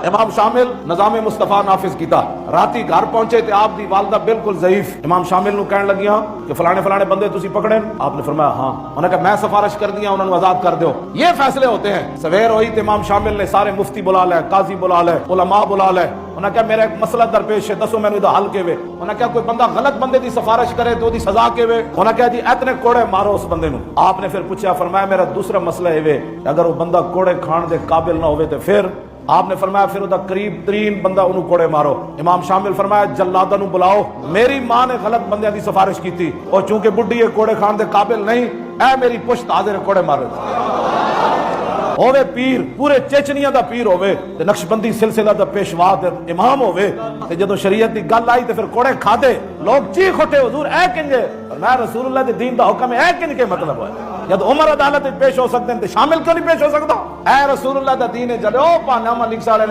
امام شامل نظام مصطفیٰ نافذ کیتا، راتی گھر پہنچے تے آپ دی والدہ بالکل ضعیف، امام شامل نو کہن لگیاں کہ فلانے بندے تسی پکڑے، آپ نے فرمایا ہاں، انہوں نے کہا میں سفارش کر دیا، انہوں نے آزاد کر دیو۔ یہ فیصلے ہوتے ہیں۔ سویر ہوئی تے امام شامل نے سارے مفتی بلا لے، قاضی بلا لے، علماء بلا لے، انہوں نے کہا میرا ایک مسئلہ درپیش ہے، دسو میں نے حل کے وے۔ انہوں نے کہا کوئی بندہ غلط بندے دی سفارش کرے تو دی سزا کے وے؟ انہوں نے کہا جی اتنے کوڑے مارو اس بندے نو۔ آپ نے پھر پوچھا، فرمایا میرا دوسرا مسئلہ ہے وے اگر وہ بندہ کوڑے کھان دے قابل نہ ہوئے تو پھر؟ آپ نے فرمایا پھر وہ قریب ترین بندہ انہوں کوڑے مارو۔ امام شامل فرمایا جلادہ نو بلاؤ، میری ماں نے غلط بندے دی سفارش کی تھی اور چونکہ بڈھی ہے کوڑے کھان دے قابل نہیں، اے میری پشت حاضر کوڑے مارے ہوئے پیر، پورے چیچنیا دا پیر ہوئے تے نقشبندی سلسلہ دا پیشوا تے امام ہوئے تے جدو شریعت دی گل آئی تے پھر کوڑے کھا دے، لوگ چیخ اٹھے حضور اے کنجے، اور میں رسول اللہ دے دین دا حکم ہے اے کنج کے مطلب ہے، جد عمر عدالت پیش ہو سکتے ہیں تے شامل کیوں نہیں پیش ہو سکتا؟ اے رسول اللہ دا دین ہے، جلو پانامہ لکھ سالے